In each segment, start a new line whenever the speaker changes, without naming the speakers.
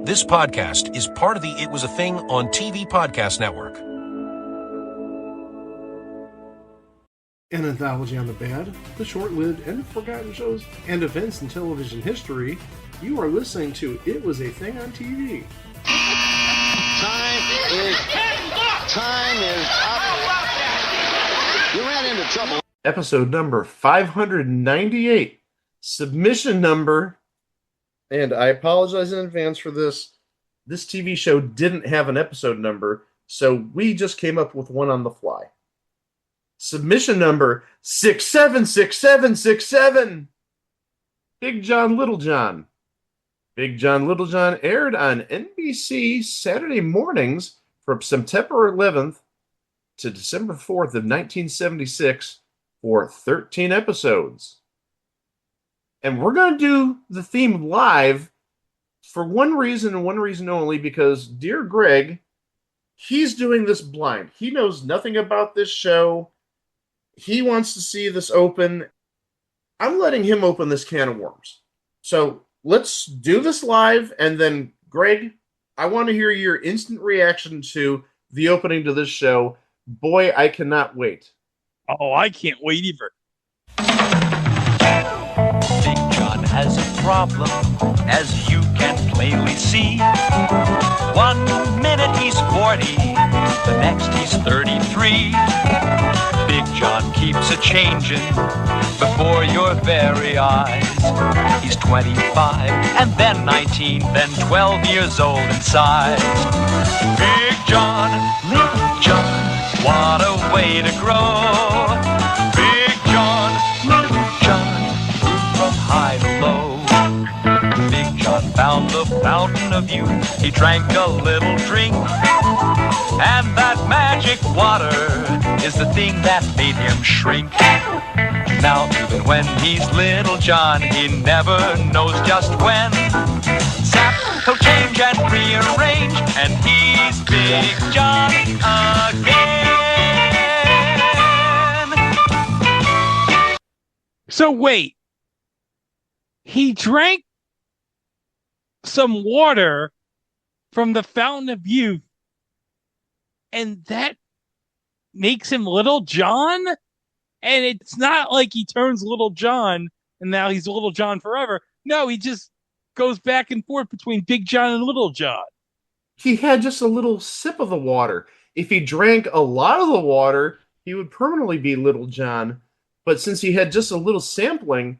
This podcast is part of the It Was a Thing on TV podcast network.
An anthology on the bad, the short-lived, and forgotten shows and events in television history. You are listening to It Was a Thing on TV.
Time is up. You ran into trouble.
Episode number 598. Submission number. And I apologize in advance for this. This TV show didn't have an episode number, so we just came up with one on the fly. Submission number 676767. Big John Little John. Big John Little John aired on NBC Saturday mornings from September 11th to December 4th of 1976 for 13 episodes. And we're going to do the theme live for one reason and one reason only, because dear Greg, he's doing this blind. He knows nothing about this show. He wants to see this open. I'm letting him open this can of worms. So let's do this live, and then, Greg, I want to hear your instant reaction to the opening to this show. Boy, I cannot wait.
Oh, I can't wait either.
Big John has a problem, as you can plainly see. 1 minute he's 40, the next he's 33. Big John keeps a changing before your very eyes. He's 25, and then 19, then 12 years old in size. Big John, Little John, what a way to grow. Big John, Little John, from high to low. Big John found the fountain of youth. He drank a little drink, and that magic water is the thing that made him shrink. Now even when he's Little John, he never knows just when. Zap, he'll change and rearrange, and he's Big John again.
So wait, he drank some water from the fountain of youth, and that makes him Little John? And it's not like he turns Little John and now he's Little John forever. No, he just goes back and forth between Big John and Little John.
He had just a little sip of the water. If he drank a lot of the water, he would permanently be Little John. But since he had just a little sampling,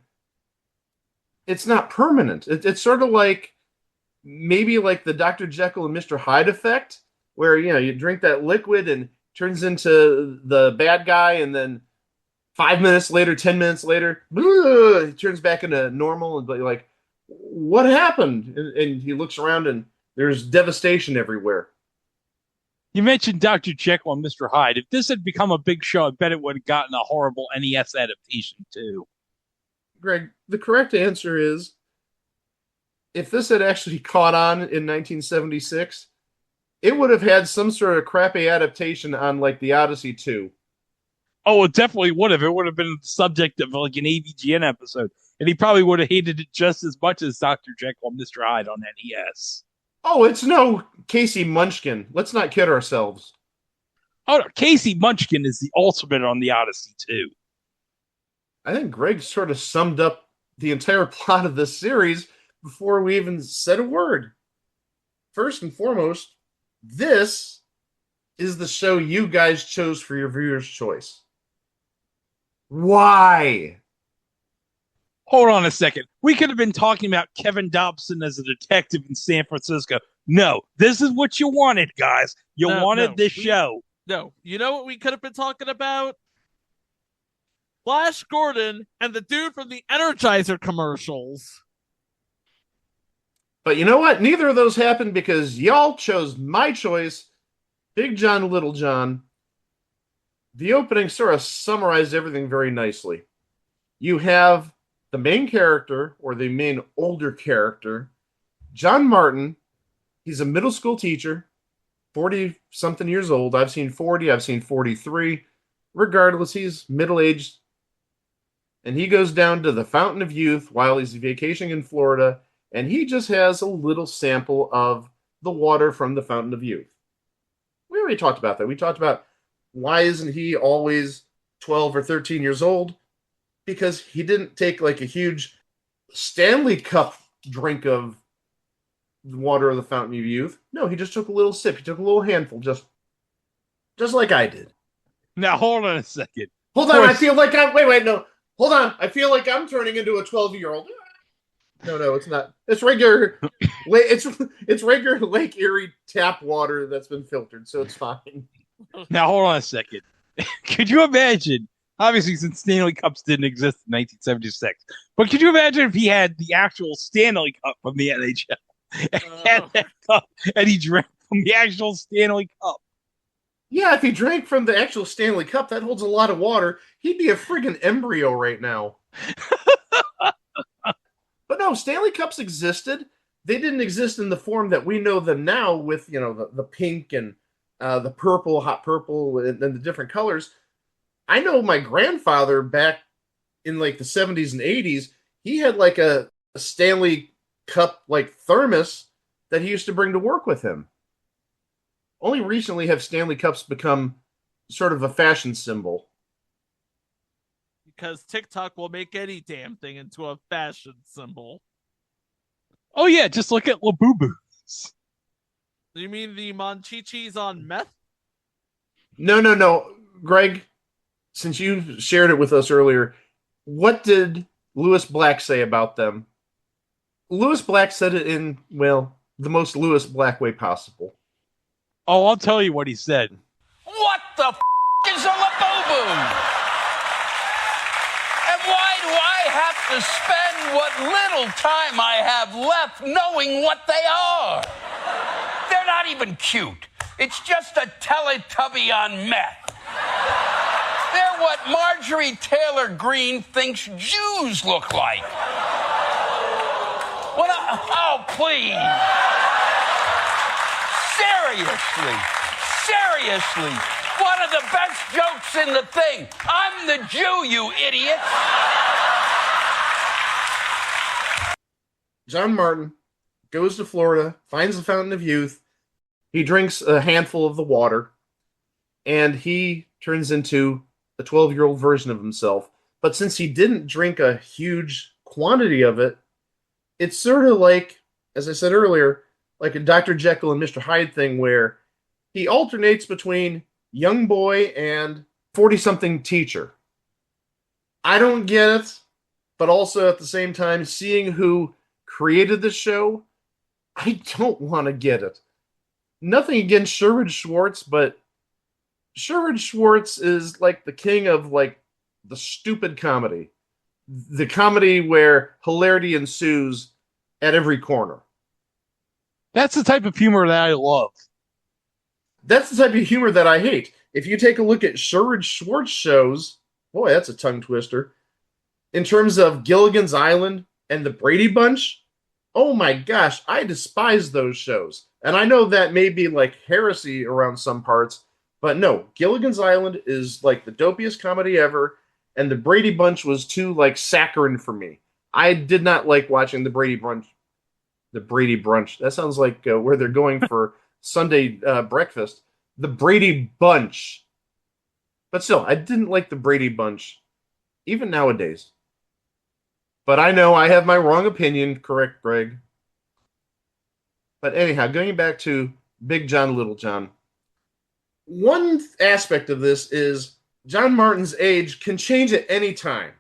it's not permanent. It's sort of like, maybe like the Dr. Jekyll and Mr. Hyde effect, where, you know, you drink that liquid and turns into the bad guy, and then 5 minutes later, 10 minutes later, he turns back into normal, and you're like, what happened? And he looks around and there's devastation everywhere.
You mentioned Dr. Jekyll and Mr. Hyde. If this had become a big show, I bet it would have gotten a horrible NES adaptation too.
Greg, the correct answer is, if this had actually caught on in 1976, it would have had some sort of crappy adaptation on, like, the Odyssey 2.
Oh, it definitely would have. It would have been the subject of like an AVGN episode. And he probably would have hated it just as much as Dr. Jekyll and Mr. Hyde on NES.
Oh, it's no Casey Munchkin. Let's not kid ourselves.
Oh, no, Casey Munchkin is the ultimate on the Odyssey too.
I think Greg sort of summed up the entire plot of this series before we even said a word. First and foremost, this is the show you guys chose for your viewer's choice. Why?
Hold on a second. We could have been talking about Kevin Dobson as a detective in San Francisco. No, this is what you wanted, guys. You wanted this show.
No, you know what we could have been talking about? Flash Gordon and the dude from the Energizer commercials.
But you know what? Neither of those happened because y'all chose my choice, Big John, Little John. The opening sort of summarized everything very nicely. You have the main character, or the main older character, John Martin. He's a middle school teacher, 40-something years old. I've seen 40, I've seen 43. Regardless, he's middle-aged. And he goes down to the Fountain of Youth while he's vacationing in Florida, and he just has a little sample of the water from the Fountain of Youth. We already talked about that. We talked about why isn't he always 12 or 13 years old? Because he didn't take like a huge Stanley Cup drink of the water of the Fountain of Youth. No, he just took a little sip. He took a little handful, just like I did.
Now hold on a second.
Hold on, I feel like I'm. Wait, no. Hold on, I feel like I'm turning into a 12-year-old. No, it's not. It's regular. It's regular Lake Erie tap water that's been filtered, so it's fine.
Now hold on a second. Could you imagine? Obviously, since Stanley Cups didn't exist in 1976, but could you imagine if he had the actual Stanley Cup from the NHL and had that cup, and he drank from the actual Stanley Cup?
Yeah, if he drank from the actual Stanley Cup, that holds a lot of water. He'd be a friggin' embryo right now. But no, Stanley Cups existed. They didn't exist in the form that we know them now with, the pink and the purple, hot purple, and the different colors. I know my grandfather back in like the 70s and 80s, he had like a Stanley Cup like thermos that he used to bring to work with him. Only recently have Stanley Cups become sort of a fashion symbol.
Because TikTok will make any damn thing into a fashion symbol.
Oh yeah, just look at Labubu's.
You mean the Monchichis on meth?
No. Greg, since you shared it with us earlier, what did Lewis Black say about them? Lewis Black said it in, well, the most Lewis Black way possible.
Oh, I'll tell you what he said.
What the is a Labubu? And why do I have to spend what little time I have left knowing what they are? They're not even cute. It's just a Teletubby on meth. They're what Marjorie Taylor Greene thinks Jews look like. Oh, please. Seriously. One of the best jokes in the thing. I'm the Jew, you idiot.
John Martin goes to Florida, finds the Fountain of Youth. He drinks a handful of the water, and he turns into a 12-year-old version of himself. But since he didn't drink a huge quantity of it, it's sort of like, as I said earlier, like a Dr. Jekyll and Mr. Hyde thing where he alternates between young boy and 40-something teacher. I don't get it, but also at the same time, seeing who created the show, I don't want to get it. Nothing against Sherwood Schwartz, but Sherwood Schwartz is like the king of like the stupid comedy. The comedy where hilarity ensues at every corner.
That's the type of humor that I love.
That's the type of humor that I hate. If you take a look at Sherwood Schwartz shows, boy, that's a tongue twister. In terms of Gilligan's Island and the Brady Bunch, oh my gosh, I despise those shows. And I know that may be like heresy around some parts, but no, Gilligan's Island is like the dopiest comedy ever, and the Brady Bunch was too like saccharine for me. I did not like watching the Brady Bunch. The Brady Brunch. That sounds like where they're going for Sunday breakfast. The Brady Bunch. But still, I didn't like the Brady Bunch, even nowadays. But I know I have my wrong opinion, correct, Greg? But anyhow, going back to Big John, Little John. One aspect of this is John Martin's age can change at any time.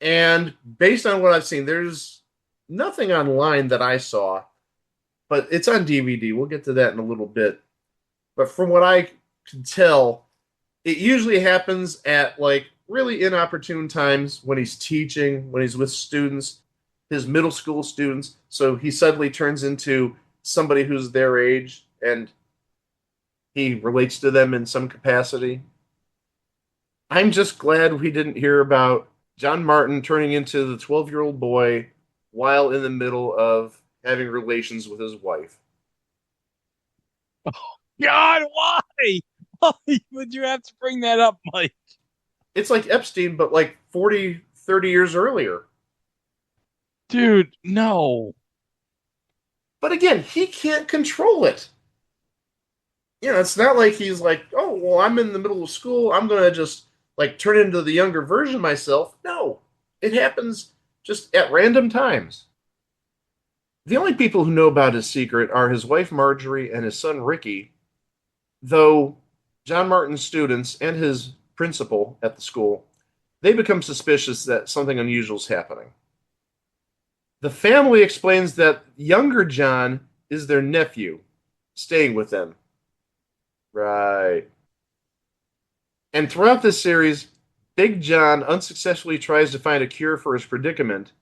And based on what I've seen, there's nothing online that I saw, but it's on DVD. We'll get to that in a little bit. But from what I can tell, it usually happens at like really inopportune times when he's teaching, when he's with students, his middle school students. So he suddenly turns into somebody who's their age and he relates to them in some capacity. I'm just glad we didn't hear about John Martin turning into the 12-year-old boy while in the middle of having relations with his wife.
Oh, God, why? Why would you have to bring that up, Mike?
It's like Epstein, but like 40, 30 years earlier.
Dude, no.
But again, he can't control it. It's not like he's like, oh, well, I'm in the middle of school. I'm going to just like turn into the younger version of myself. No, it happens just at random times. The only people who know about his secret are his wife Marjorie and his son Ricky, though John Martin's students and his principal at the school, they become suspicious that something unusual is happening. The family explains that younger John is their nephew, staying with them. Right. And throughout this series, Big John unsuccessfully tries to find a cure for his predicament,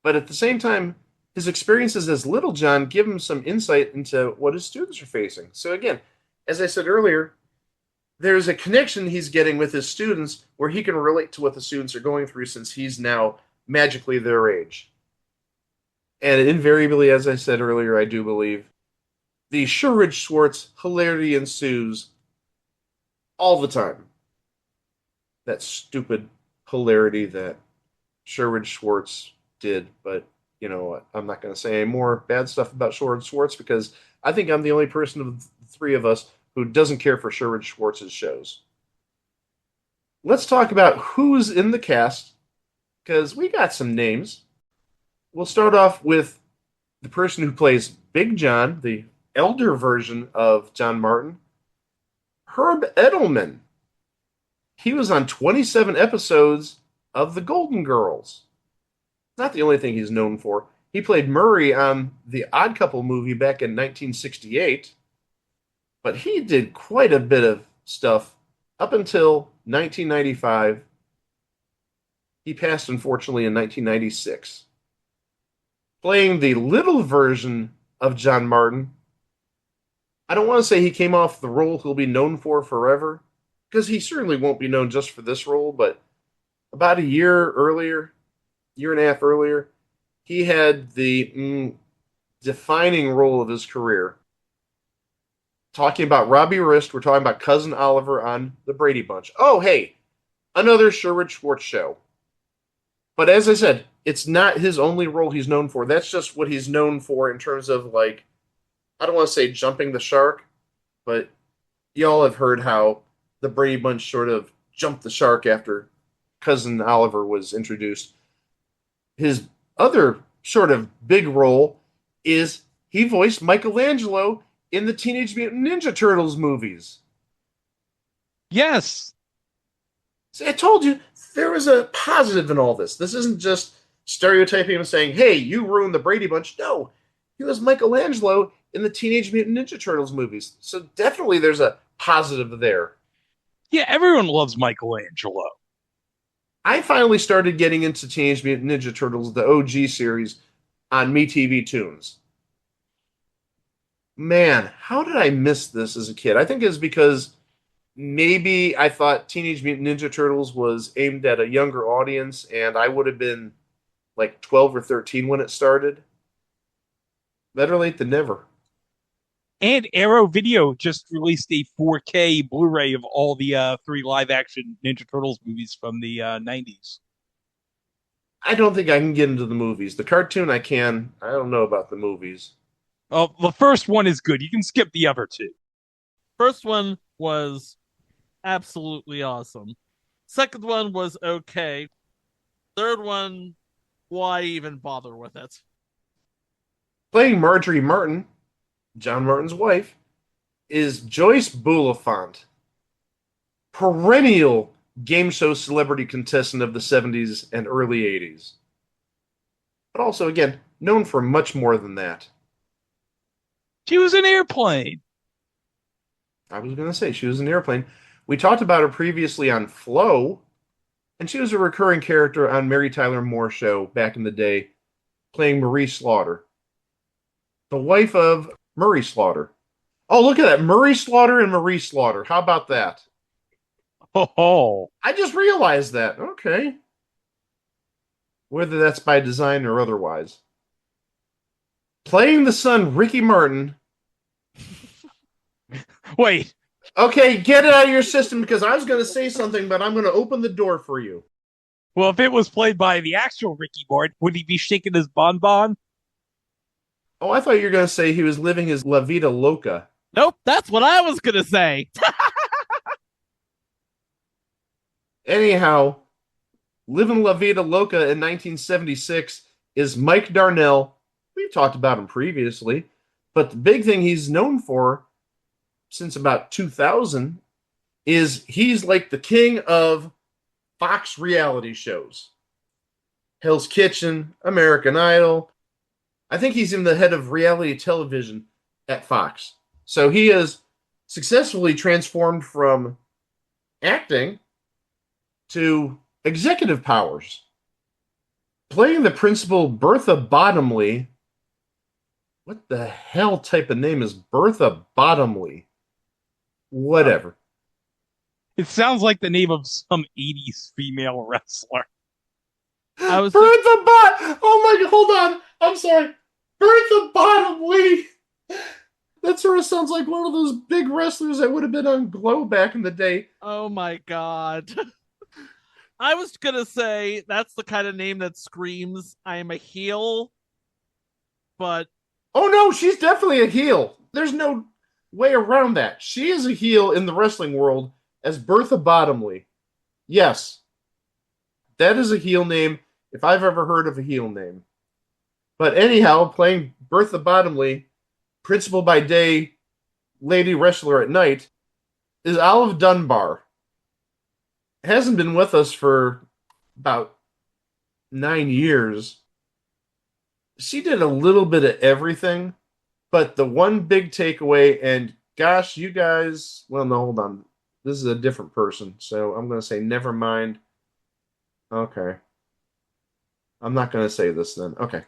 but at the same time, his experiences as Little John give him some insight into what his students are facing. So again, as I said earlier, there's a connection he's getting with his students where he can relate to what the students are going through since he's now magically their age. And invariably, as I said earlier, I do believe the Sherwood Schwartz hilarity ensues all the time. That stupid hilarity that Sherwood Schwartz did, but you know what? I'm not going to say any more bad stuff about Sherwood Schwartz because I think I'm the only person of the three of us who doesn't care for Sherwood Schwartz's shows. Let's talk about who's in the cast because we got some names. We'll start off with the person who plays Big John, the elder version of John Martin, Herb Edelman. He was on 27 episodes of The Golden Girls. Not the only thing he's known for. He played Murray on the Odd Couple movie back in 1968, but he did quite a bit of stuff up until 1995. He passed, unfortunately, in 1996. Playing the little version of John Martin, I don't want to say he came off the role he'll be known for forever, because he certainly won't be known just for this role, but about a year and a half earlier, he had the defining role of his career. Talking about Robbie Wrist, we're talking about Cousin Oliver on The Brady Bunch. Oh, hey, another Sherwood Schwartz show. But as I said, it's not his only role he's known for. That's just what he's known for in terms of, like, I don't want to say jumping the shark, but y'all have heard how the Brady Bunch sort of jumped the shark after Cousin Oliver was introduced. His other sort of big role is he voiced Michelangelo in the Teenage Mutant Ninja Turtles movies.
Yes.
See, I told you there was a positive in all this. This isn't just stereotyping and saying, hey, you ruined the Brady Bunch. No, he was Michelangelo in the Teenage Mutant Ninja Turtles movies. So definitely there's a positive there.
Yeah, everyone loves Michelangelo.
I finally started getting into Teenage Mutant Ninja Turtles, the OG series, on MeTV Toons. Man, how did I miss this as a kid? I think it's because maybe I thought Teenage Mutant Ninja Turtles was aimed at a younger audience, and I would have been like 12 or 13 when it started. Better late than never.
And Arrow Video just released a 4K Blu-ray of all the 3 live-action Ninja Turtles movies from the 90s.
I don't think I can get into the movies. The cartoon I can. I don't know about the movies.
Oh, the first one is good. You can skip the other 2.
First one was absolutely awesome. Second one was okay. Third one, why even bother with it?
Playing Marjorie Martin, John Martin's wife, is Joyce Bulifant, perennial game show celebrity contestant of the 70s and early 80s. But also, again, known for much more than that.
She was an Airplane.
I was going to say, she was an Airplane. We talked about her previously on Flow, and she was a recurring character on Mary Tyler Moore Show back in the day, playing Marie Slaughter, the wife of Murray Slaughter. Oh, look at that. Murray Slaughter and Marie Slaughter. How about that?
Oh.
I just realized that. Okay. Whether that's by design or otherwise. Playing the son, Ricky Martin.
Wait.
Okay, get it out of your system because I was going to say something, but I'm going to open the door for you.
Well, if it was played by the actual Ricky Morton, would he be shaking his bonbon?
Oh, I thought you were going to say he was living his La Vida Loca.
Nope, that's what I was gonna say.
Anyhow, living La Vida Loca in 1976 is Mike Darnell. We've talked about him previously, but the big thing he's known for since about 2000 is he's like the king of Fox reality shows. Hell's Kitchen, American Idol. I think he's in the head of reality television at Fox. So he has successfully transformed from acting to executive powers. Playing the principal Bertha Bottomley. What the hell type of name is Bertha Bottomley? Whatever.
It sounds like the name of some 80s female wrestler.
I was
Oh my god, hold on. I'm sorry. Bertha Bottomley. That sort of sounds like one of those big wrestlers that would have been on Glow back in the day.
Oh my god. I was gonna say that's the kind of name that screams I'm a heel, but
Oh no, she's definitely a heel. There's no way around that. She is a heel in the wrestling world as Bertha Bottomley. Yes. That is a heel name if I've ever heard of a heel name. But anyhow, playing Bertha Bottomley, principal by day, lady wrestler at night, is Olive Dunbar. Hasn't been with us for about 9 years. She did a little bit of everything, but the one big takeaway, and gosh, you guys, well, no, hold on. This is a different person, so I'm going to say never mind. Okay. I'm not going to say this then. Okay.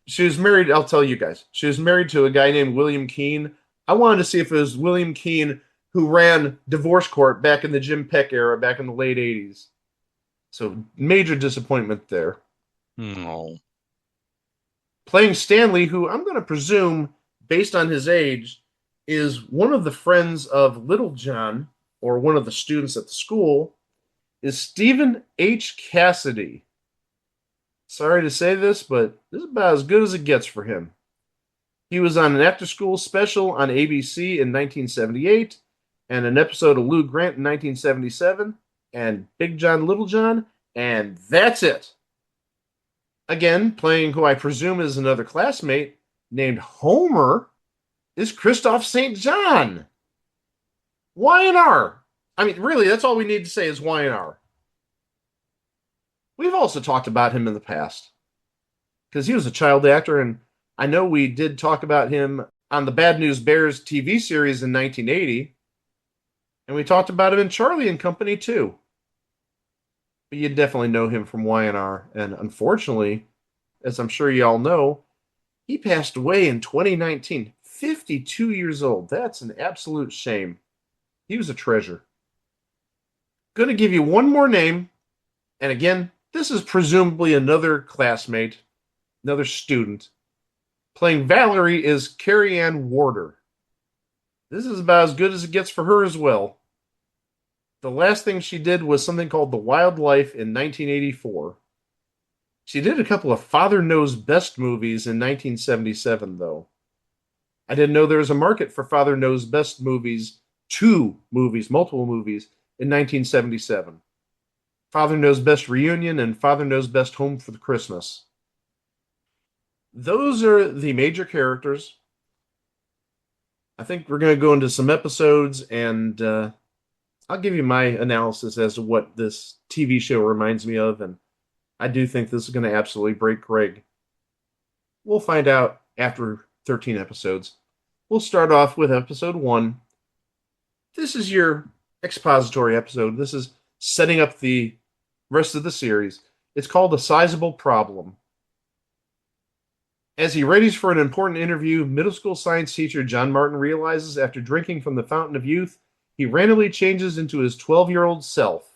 She was married, I'll tell you guys. She was married to a guy named William Keane. I wanted to see if it was William Keane who ran divorce court back in the Jim Peck era, back in the late 80s. So, major disappointment there.
No.
Playing Stanley, who I'm going to presume, based on his age, is one of the friends of Little John, or one of the students at the school, is Stephen H. Cassidy. Sorry to say this, but this is about as good as it gets for him. He was on an after-school special on ABC in 1978, and an episode of Lou Grant in 1977, and Big John, Little John, and that's it. Again, playing who I presume is another classmate named Homer is Christophe St. John. Y&R. I mean, really, that's all we need to say is Y&R. We've also talked about him in the past because he was a child actor, and I know we did talk about him on the Bad News Bears TV series in 1980, and we talked about him in Charlie and Company too. But you definitely know him from Y&R, and unfortunately, as I'm sure you all know, he passed away in 2019, 52 years old. That's an absolute shame. He was a treasure. Going to give you one more name, and again, this is presumably another classmate, another student. Playing Valerie is Carrie Ann Warder. This is about as good as it gets for her as well. The last thing she did was something called The Wild Life in 1984. She did a couple of Father Knows Best movies in 1977, though. I didn't know there was a market for Father Knows Best movies, multiple movies, in 1977. Father Knows Best Reunion and Father Knows Best Home for the Christmas. Those are the major characters. I think we're going to go into some episodes, and I'll give you my analysis as to what this TV show reminds me of, and I do think this is going to absolutely break Greg. We'll find out after 13 episodes. We'll start off with episode 1. This is your expository episode. This is setting up the rest of the series. It's called A Sizable Problem. As he readies for an important interview, middle school science teacher John Martin realizes after drinking from the fountain of youth, he randomly changes into his 12-year-old self.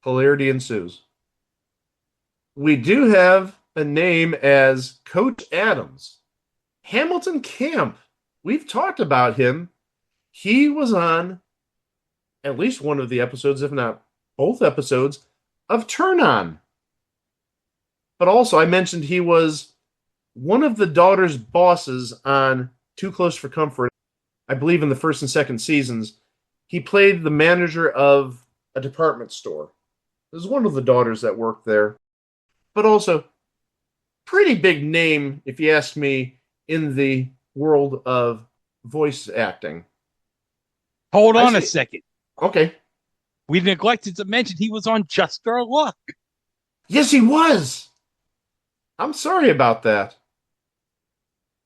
Hilarity ensues. We do have a name as Coach Adams. Hamilton Camp. We've talked about him. He was on at least one of the episodes, if not both episodes, of Turn On. But also, I mentioned he was one of the daughter's bosses on Too Close for Comfort. I believe in the first and second seasons, he played the manager of a department store. It was one of the daughters that worked there. But also, pretty big name, if you ask me, in the world of voice acting.
Hold on a second.
Okay.
We neglected to mention he was on Just Our Luck.
Yes, he was. I'm sorry about that.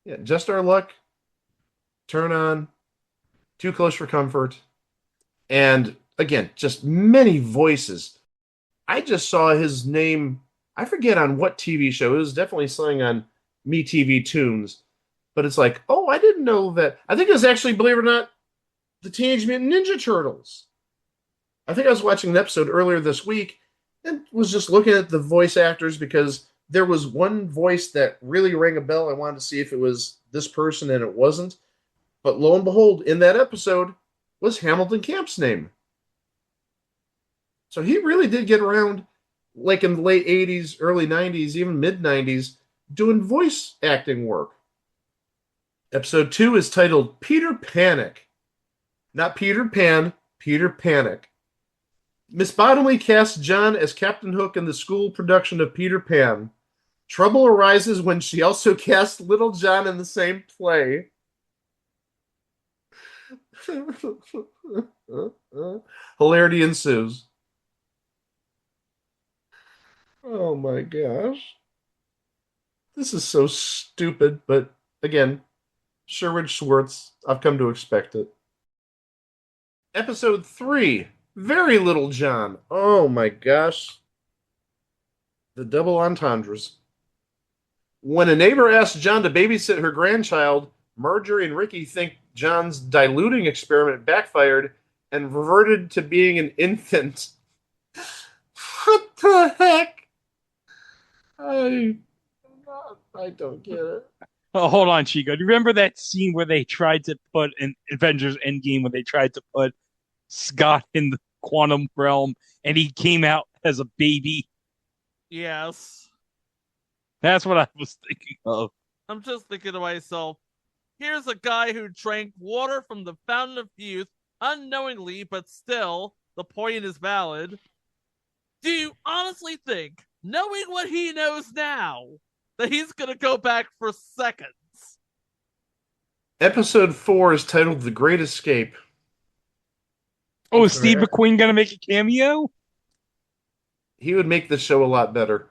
Yeah, Just Our Luck, Turn On, Too Close for Comfort, and again, just many voices. I just saw his name, I forget on what TV show. It was definitely something on MeTV Tunes. But it's like, oh, I didn't know that. I think it was actually, believe it or not, the Teenage Mutant Ninja Turtles. I think I was watching an episode earlier this week and was just looking at the voice actors because there was one voice that really rang a bell. I wanted to see if it was this person, and it wasn't. But lo and behold, in that episode was Hamilton Camp's name. So he really did get around, like in the late 80s, early 90s, even mid 90s, doing voice acting work. Episode 2 is titled Peter Panic. Not Peter Pan, Peter Panic. Miss Bottomley casts John as Captain Hook in the school production of Peter Pan. Trouble arises when she also casts Little John in the same play. Hilarity ensues. Oh my gosh. This is so stupid, but again, Sherwood Schwartz, I've come to expect it. Episode 3, Very Little John. Oh my gosh. The double entendres. When a neighbor asks John to babysit her grandchild, Marjorie and Ricky think John's diluting experiment backfired and reverted to being an infant. What the heck? I don't get it.
Oh, hold on, Chico. Do you remember that scene where they tried to put in Avengers Endgame, when they tried to put Scott in the quantum realm and he came out as a baby?
Yes.
That's what I was thinking of.
I'm just thinking to myself, here's a guy who drank water from the fountain of youth unknowingly, but still, the point is valid. Do you honestly think, knowing what he knows now, that he's going to go back for seconds?
Episode 4 is titled The Great Escape.
Oh, is Steve McQueen going to make a cameo?
He would make the show a lot better.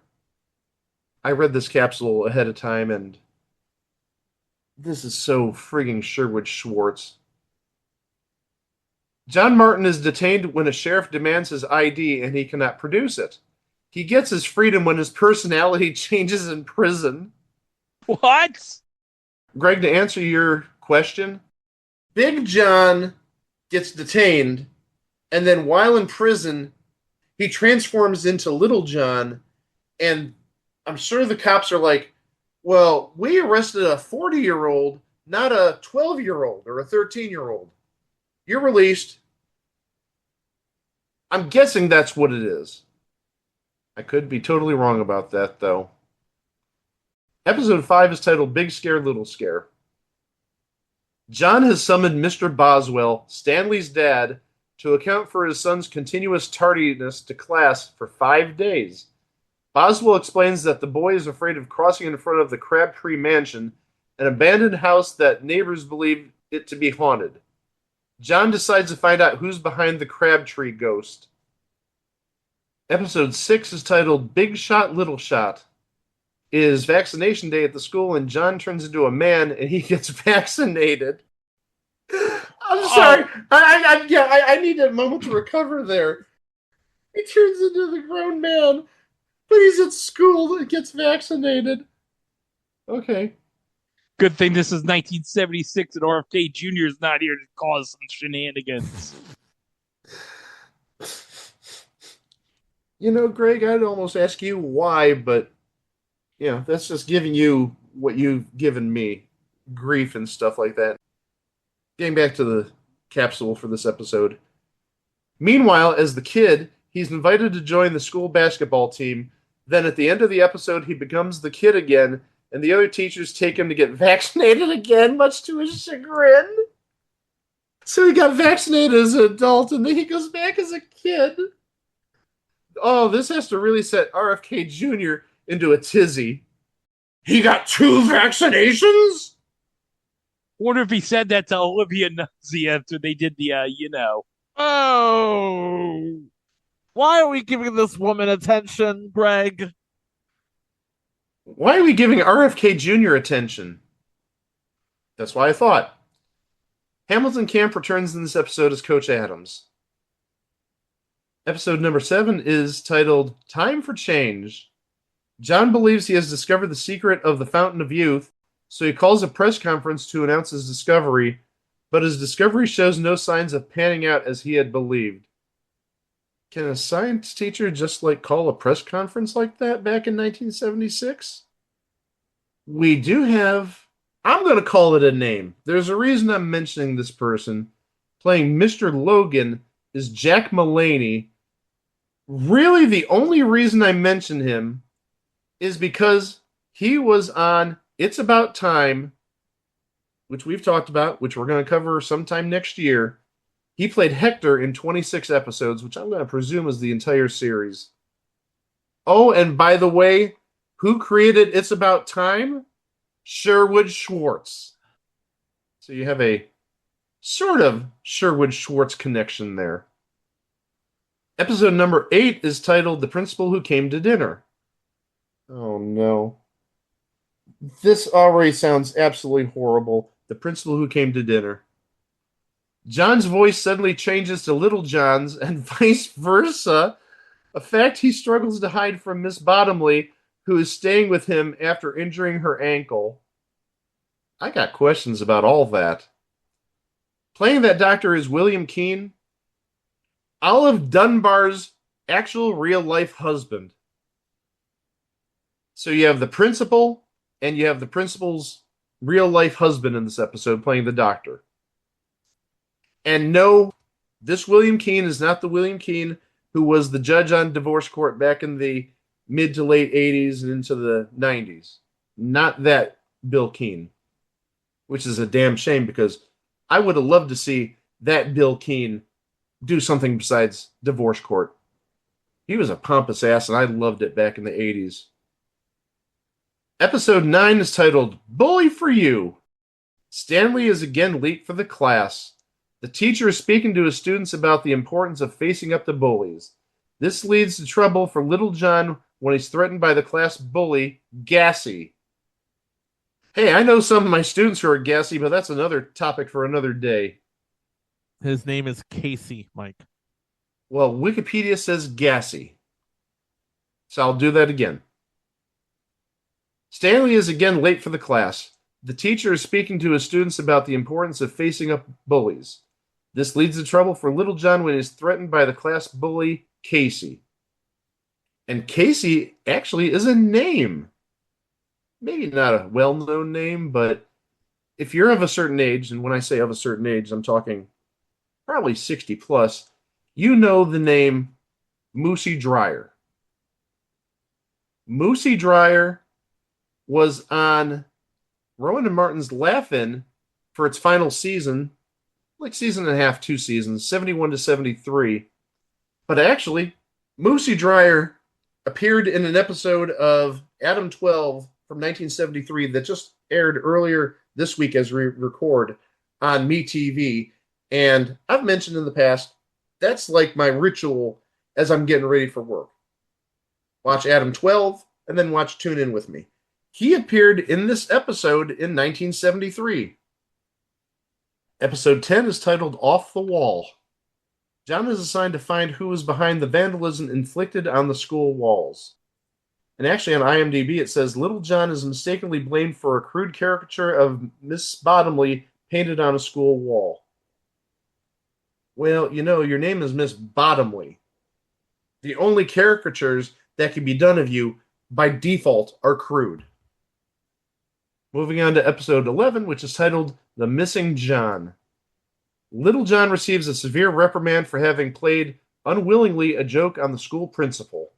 I read this capsule ahead of time, and this is so frigging Sherwood Schwartz. John Martin is detained when a sheriff demands his ID and he cannot produce it. He gets his freedom when his personality changes in prison.
What?
Greg, to answer your question, Big John gets detained, and then while in prison, he transforms into Little John, and I'm sure the cops are like, well, we arrested a 40-year-old, not a 12-year-old or a 13-year-old. You're released. I'm guessing that's what it is. I could be totally wrong about that, though. Episode 5 is titled Big Scare, Little Scare. John has summoned Mr. Boswell, Stanley's dad, to account for his son's continuous tardiness to class for 5 days. Boswell explains that the boy is afraid of crossing in front of the Crabtree Mansion, an abandoned house that neighbors believe it to be haunted. John decides to find out who's behind the Crabtree ghost. Episode 6 is titled Big Shot, Little Shot. It is vaccination day at the school, and John turns into a man, and he gets vaccinated. I'm sorry. I need a moment to recover there. He turns into the grown man, but he's at school and gets vaccinated. Okay.
Good thing this is 1976 and RFK Jr. is not here to cause some shenanigans.
You know, Greg, I'd almost ask you why, but, you know, that's just giving you what you've given me. Grief and stuff like that. Getting back to the capsule for this episode. Meanwhile, as the kid, He's invited to join the school basketball team. Then at the end of the episode, he becomes the kid again, and the other teachers take him to get vaccinated again, much to his chagrin. So he got vaccinated as an adult, and then he goes back as a kid. Oh, this has to really set RFK Jr. into a tizzy. He got 2 vaccinations?
Wonder if he said that to Olivia Nuzzi after they did the,
Oh, why are we giving this woman attention, Greg?
Why are we giving RFK Jr. attention? That's why I thought. Hamilton Camp returns in this episode as Coach Adams. Episode number 7 is titled Time for Change. John believes he has discovered the secret of the Fountain of Youth, so he calls a press conference to announce his discovery, but his discovery shows no signs of panning out as he had believed. Can a science teacher just call a press conference like that back in 1976? We do have... I'm going to call it a name. There's a reason I'm mentioning this person. Playing Mr. Logan is Jack Mulaney. Really, the only reason I mention him is because he was on It's About Time, which we've talked about, which we're going to cover sometime next year. He played Hector in 26 episodes, which I'm going to presume is the entire series. Oh, and by the way, who created It's About Time? Sherwood Schwartz. So you have a sort of Sherwood Schwartz connection there. Episode number 8 is titled The Principal Who Came to Dinner. Oh no. This already sounds absolutely horrible. The Principal Who Came to Dinner. John's voice suddenly changes to Little John's and vice versa, a fact he struggles to hide from Miss Bottomley, who is staying with him after injuring her ankle. I got questions about all that. Playing that doctor is William Keane, Olive Dunbar's actual real-life husband. So you have the principal, and you have the principal's real-life husband in this episode playing the doctor. And no, this William Keane is not the William Keane who was the judge on divorce court back in the mid to late 80s and into the 90s. Not that Bill Keane. Which is a damn shame because I would have loved to see that Bill Keane do something besides divorce court. He was a pompous ass and I loved it back in the 80s. Episode 9 is titled Bully for You. Stanley is again late for the class. The teacher is speaking to his students about the importance of facing up to bullies. This leads to trouble for Little John when he's threatened by the class bully, Gassy. Hey, I know some of my students who are gassy, but that's another topic for another day.
His name is Casey, Mike.
Well, Wikipedia says gassy. So I'll do that again. Stanley is again late for the class. The teacher is speaking to his students about the importance of facing up bullies. This leads to trouble for Little John when he's threatened by the class bully, Casey. And Casey actually is a name. Maybe not a well-known name, but if you're of a certain age, and when I say of a certain age, I'm talking probably 60 plus, you know the name Moosey Dryer. Moosey Dryer was on Rowan and Martin's Laugh-In for its final season, like season and a half, 2 seasons, 71 to 73. But actually, Moosey Dryer appeared in an episode of Adam 12 from 1973 that just aired earlier this week as we record on MeTV. And I've mentioned in the past, that's like my ritual as I'm getting ready for work. Watch Adam 12 and then watch Tune In With Me. He appeared in this episode in 1973. Episode 10 is titled Off the Wall. John is assigned to find who is behind the vandalism inflicted on the school walls. And actually on IMDb it says Little John is mistakenly blamed for a crude caricature of Miss Bottomley painted on a school wall. Well, you know, your name is Miss Bottomley. The only caricatures that can be done of you by default are crude. Moving on to episode 11, which is titled The Missing John. Little John receives a severe reprimand for having played unwillingly a joke on the school principal.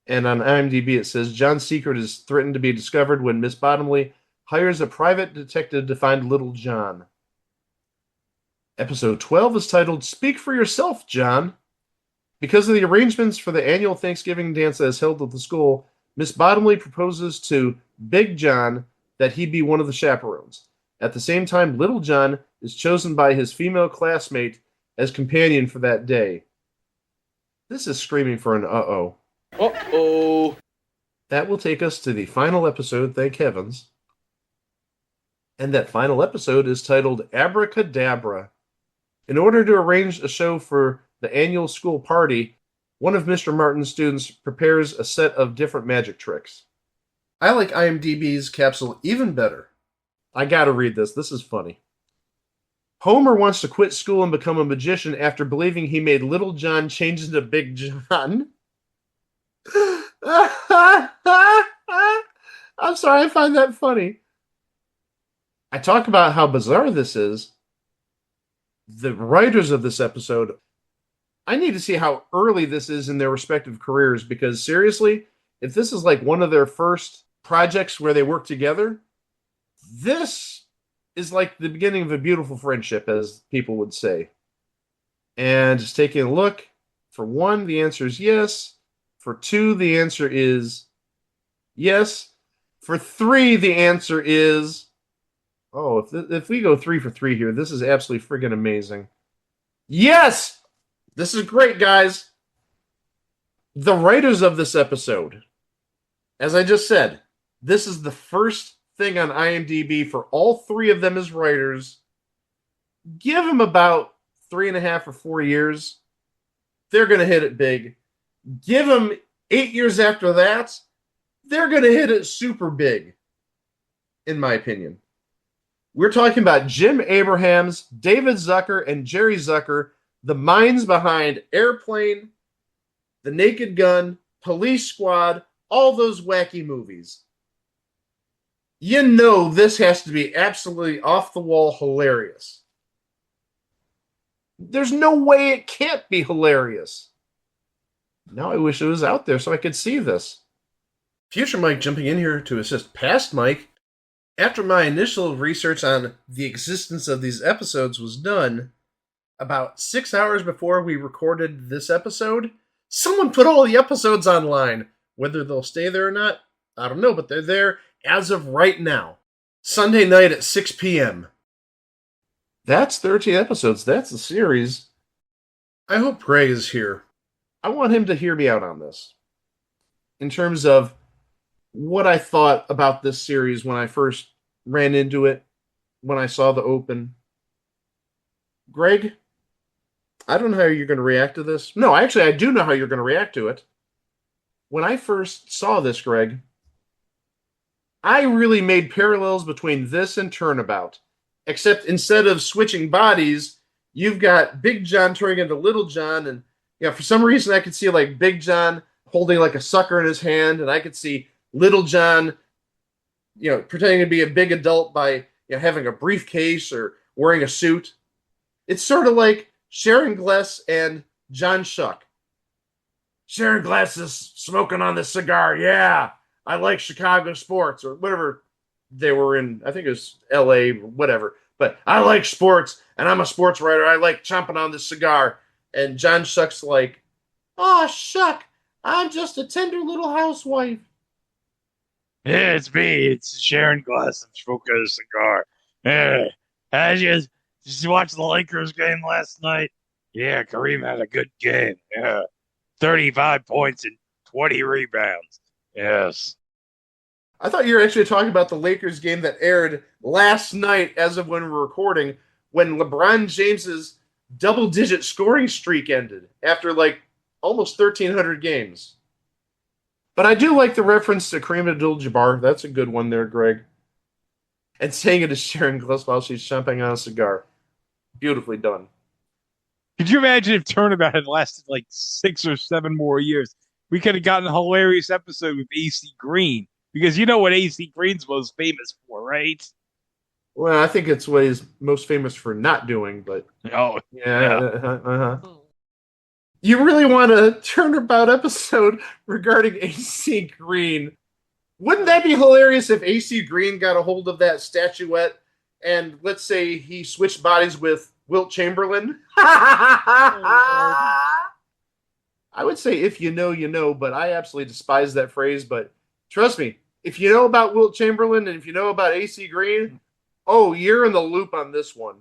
And on IMDb it says, John's secret is threatened to be discovered when Miss Bottomley hires a private detective to find Little John. Episode 12 is titled, Speak for Yourself, John. Because of the arrangements for the annual Thanksgiving dance that is held at the school, Miss Bottomley proposes to Big John that he be one of the chaperones. At the same time, Little John is chosen by his female classmate as companion for that day. This is screaming for an uh-oh.
Uh-oh.
That will take us to the final episode, thank heavens. And that final episode is titled Abracadabra. In order to arrange a show for the annual school party, one of Mr. Martin's students prepares a set of different magic tricks. I like IMDb's capsule even better. I gotta read this. This is funny. Homer wants to quit school and become a magician after believing he made Little John change into Big John. I'm sorry, I find that funny. I talk about how bizarre this is. The writers of this episode, I need to see how early this is in their respective careers, because seriously, if this is like one of their first projects where they work together, this is like the beginning of a beautiful friendship, as people would say. And just taking a look, for 1, the answer is yes. For 2, the answer is yes. For 3, the answer is... Oh, if we go 3 for 3 here, this is absolutely friggin' amazing. Yes! This is great, guys. The writers of this episode, as I just said, this is the first thing on IMDb for all 3 of them as writers. Give them about 3.5 or 4 years. They're going to hit it big. Give them 8 years after that. They're going to hit it super big, in my opinion. We're talking about Jim Abrahams, David Zucker, and Jerry Zucker, the minds behind Airplane, The Naked Gun, Police Squad, all those wacky movies. You know this has to be absolutely off-the-wall hilarious. There's no way it can't be hilarious. Now I wish it was out there so I could see this. Future Mike jumping in here to assist past Mike. After my initial research on the existence of these episodes was done, about 6 hours before we recorded this episode, someone put all the episodes online. Whether they'll stay there or not, I don't know, but they're there as of right now. Sunday night at 6 p.m. That's 13 episodes. That's the series. I hope Greg is here. I want him to hear me out on this. In terms of what I thought about this series when I first ran into it, when I saw the open. Greg, I don't know how you're going to react to this. No, actually, I do know how you're going to react to it. When I first saw this, Greg, I really made parallels between this and Turnabout. Except instead of switching bodies, you've got Big John turning into Little John, and for some reason I could see like Big John holding like a sucker in his hand, and I could see Little John, pretending to be a big adult by having a briefcase or wearing a suit. It's sort of like Sharon Gless and John Shuck. Sharon Gless is smoking on this cigar. Yeah, I like Chicago sports, or whatever they were in. I think it was L.A., whatever. But I like sports, and I'm a sports writer. I like chomping on this cigar. And John Shuck's like, "Oh, Shuck, I'm just a tender little housewife."
Yeah, it's me. It's Sharon Glass. I'm smoking a cigar. Yeah, I just watched the Lakers game last night. Yeah, Kareem had a good game. Yeah, 35 points and 20 rebounds. Yes.
I thought you were actually talking about the Lakers game that aired last night as of when we're recording, when LeBron James's double-digit scoring streak ended after like almost 1,300 games. But I do like the reference to Kareem Abdul-Jabbar. That's a good one there, Greg. And saying it to Sharon Gless while she's chomping on a cigar. Beautifully done.
Could you imagine if Turnabout had lasted like 6 or 7 more years? We could have gotten a hilarious episode with AC Green. Because you know what AC Green's most famous for, right?
Well, I think it's what he's most famous for not doing, but...
Oh,
yeah. You really want a turnabout episode regarding AC Green? Wouldn't that be hilarious if AC Green got a hold of that statuette and let's say he switched bodies with Wilt Chamberlain? I would say if you know, you know, but I absolutely despise that phrase. But trust me, if you know about Wilt Chamberlain and if you know about AC Green, oh, you're in the loop on this one.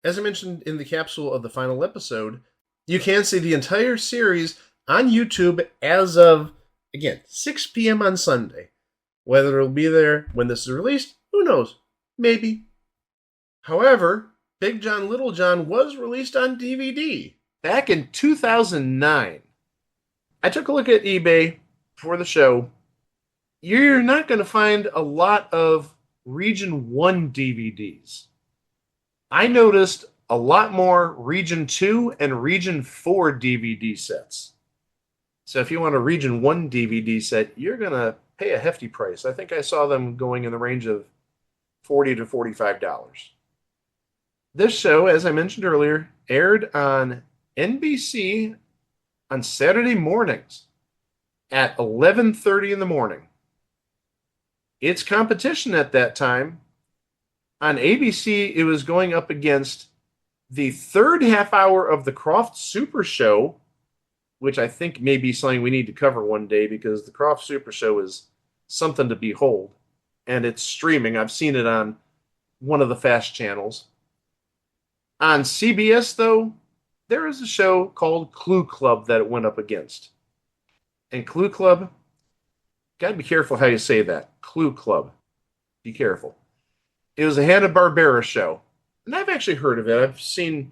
As I mentioned in the capsule of the final episode, you can see the entire series on YouTube as of, again, 6 p.m. on Sunday. Whether it'll be there when this is released, who knows? Maybe. However, Big John Little John was released on DVD back in 2009. I took a look at eBay for the show. You're not going to find a lot of Region 1 DVDs. I noticed a lot more Region 2 and Region 4 DVD sets. So if you want a Region 1 DVD set, you're going to pay a hefty price. I think I saw them going in the range of $40 to $45. This show, as I mentioned earlier, aired on NBC on Saturday mornings at 11:30 in the morning. Its competition at that time, on ABC, it was going up against the third half hour of the Croft Super Show, which I think may be something we need to cover one day because the Croft Super Show is something to behold. And it's streaming. I've seen it on one of the fast channels. On CBS, though, there is a show called Clue Club that it went up against. And Clue Club, gotta be careful how you say that. Clue Club. Be careful. It was a Hanna-Barbera show. And I've actually heard of it. I've seen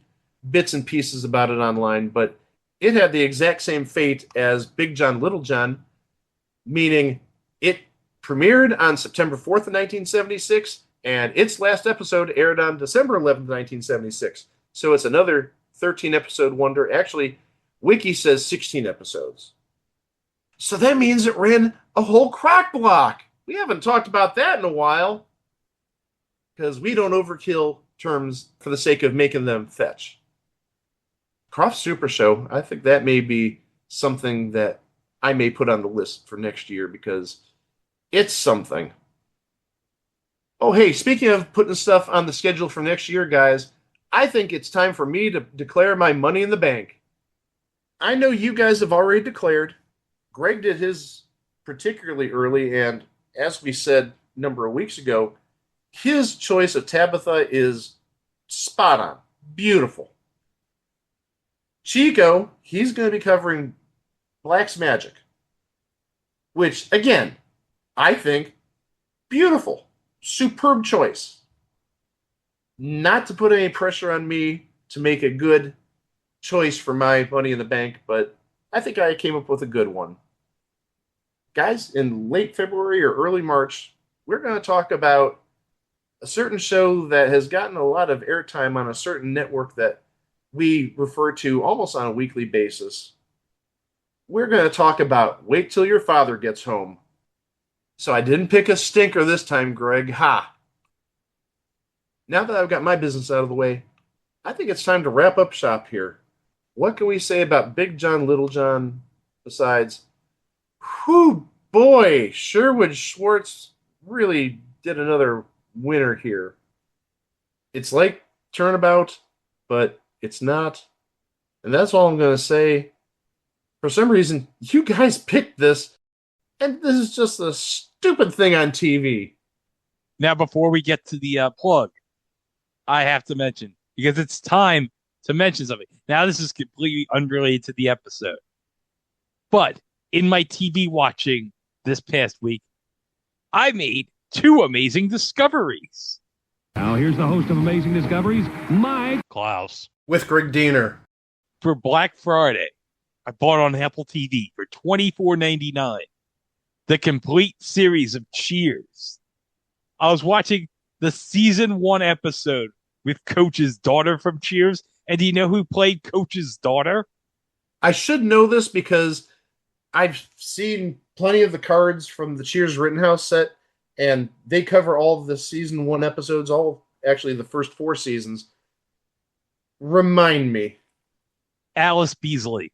bits and pieces about it online, but it had the exact same fate as Big John Little John, meaning it premiered on September 4th of 1976, and its last episode aired on December 11th, 1976. So it's another 13-episode wonder. Actually, Wiki says 16 episodes. So that means it ran a whole crock block. We haven't talked about that in a while because we don't overkill terms for the sake of making them fetch. Croft Super Show, I think that may be something that I may put on the list for next year because it's something. Oh, hey, speaking of putting stuff on the schedule for next year, guys, I think it's time for me to declare my money in the bank. I know you guys have already declared. Greg did his particularly early, and as we said a number of weeks ago, his choice of Tabitha is spot on. Beautiful. Chico, he's going to be covering Black's Magic, which, again, I think, beautiful. Superb choice. Not to put any pressure on me to make a good choice for my money in the bank, but I think I came up with a good one. Guys, in late February or early March, we're going to talk about a certain show that has gotten a lot of airtime on a certain network that we refer to almost on a weekly basis. We're going to talk about Wait Till Your Father Gets Home. So I didn't pick a stinker this time, Greg. Ha! Now that I've got my business out of the way, I think it's time to wrap up shop here. What can we say about Big John Little John besides, whew, boy, Sherwood Schwartz really did another winner here. It's like Turnabout, but it's not. And that's all I'm going to say. For some reason, you guys picked this, and this is just a stupid thing on TV.
Now, before we get to the plug, I have to mention, because it's time to mention something. Now, this is completely unrelated to the episode. But in my TV watching this past week, I made two amazing discoveries.
Now, here's the host of Amazing Discoveries, Mike
Klaus.
With Greg Diener.
For Black Friday, I bought on Apple TV for $24.99 the complete series of Cheers. I was watching the season 1 episode with Coach's daughter from Cheers. And do you know who played Coach's daughter?
I should know this because I've seen plenty of the cards from the Cheers Rittenhouse set, and they cover all of the season 1 episodes, all actually the first 4 seasons. Remind me.
Alice Beasley.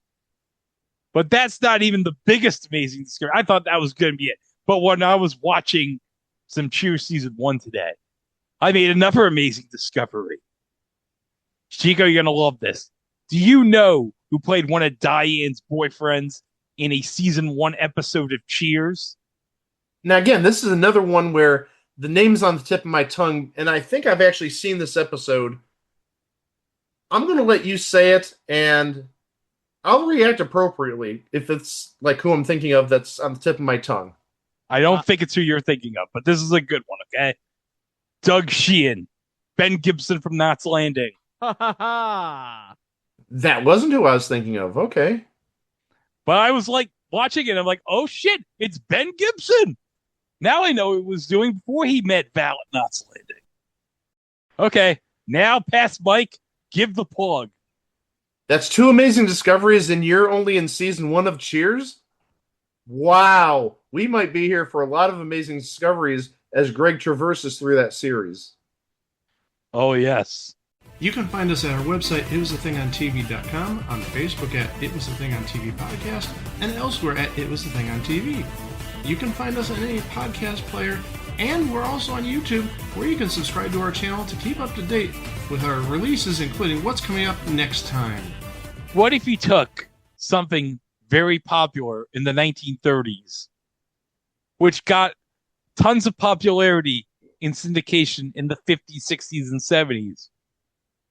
But that's not even the biggest amazing discovery. I thought that was going to be it. But when I was watching some Cheers season 1 today, I made another amazing discovery. Chico, you're going to love this. Do you know who played one of Diane's boyfriends in a season 1 episode of Cheers?
Now, again, this is another one where the name's on the tip of my tongue, and I think I've actually seen this episode. I'm going to let you say it, and I'll react appropriately if it's like who I'm thinking of that's on the tip of my tongue.
I don't think it's who you're thinking of, but this is a good one, okay? Doug Sheehan, Ben Gibson from Knots Landing.
That wasn't who I was thinking of. Okay.
But I was like watching it, I'm like, oh shit, it's Ben Gibson. Now I know what he was doing before he met Val at Knots Landing. Okay, now pass Mike, give the plug.
That's 2 amazing discoveries, and you're only in season 1 of Cheers? Wow. We might be here for a lot of amazing discoveries as Greg traverses through that series.
Oh, yes.
You can find us at our website, itwasthethingontv.com, on Facebook at It Was The Thing on TV Podcast, and elsewhere at It Was The Thing on TV. You can find us on any podcast player, and we're also on YouTube, where you can subscribe to our channel to keep up to date with our releases, including what's coming up next time.
What if you took something very popular in the 1930s, which got tons of popularity in syndication in the 50s, 60s, and 70s,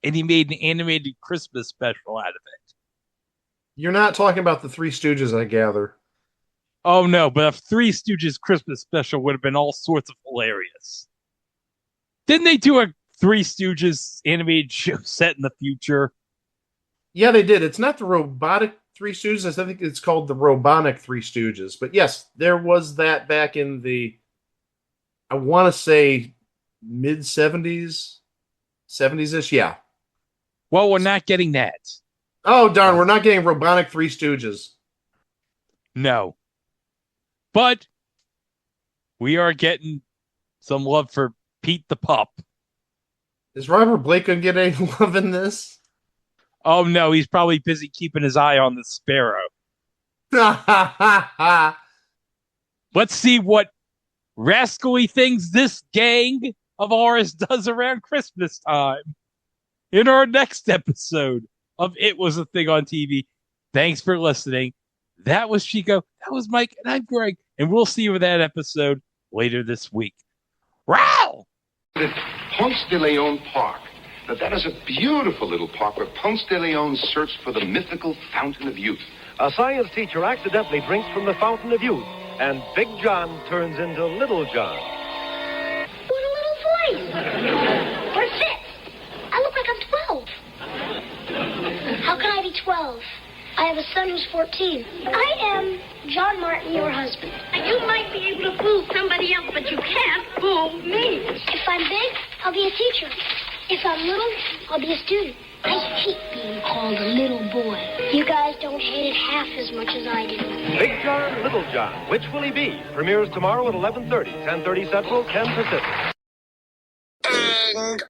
and he made an animated Christmas special out of it?
You're not talking about the Three Stooges, I gather.
Oh, no, but a Three Stooges Christmas special would have been all sorts of hilarious. Didn't they do a Three Stooges animated show set in the future?
Yeah, they did. It's not the robotic Three Stooges. I think it's called the Robonic Three Stooges. But yes, there was that back in the, I want to say, mid-70s? 70s-ish? Yeah.
Well, we're not getting that.
Oh, darn. We're not getting Robonic Three Stooges.
No. But we are getting some love for Pete the Pup.
Is Robert Blake going to get any love in this?
Oh, no. He's probably busy keeping his eye on the sparrow. Let's see what rascally things this gang of ours does around Christmas time in our next episode of It Was a Thing on TV. Thanks for listening. That was Chico. That was Mike. And I'm Greg. And we'll see you in that episode later this week. Wow!
Ponce de Leon Park. Now, that is a beautiful little park where Ponce de Leon searched for the mythical Fountain of Youth.
A science teacher accidentally drinks from the Fountain of Youth, and Big John turns into Little John.
What a little voice! Where's it? I look like I'm 12. How can I be 12? I have a son who's 14. I am John Martin, your husband. You might be able to fool somebody else, but you can't fool me. If I'm big, I'll be a teacher. If I'm little, I'll be a student. I hate being called a little boy. You guys don't hate it half as much as I do.
Big John, Little John. Which will he be? Premieres tomorrow at 11:30, 10:30 Central, 10 Pacific.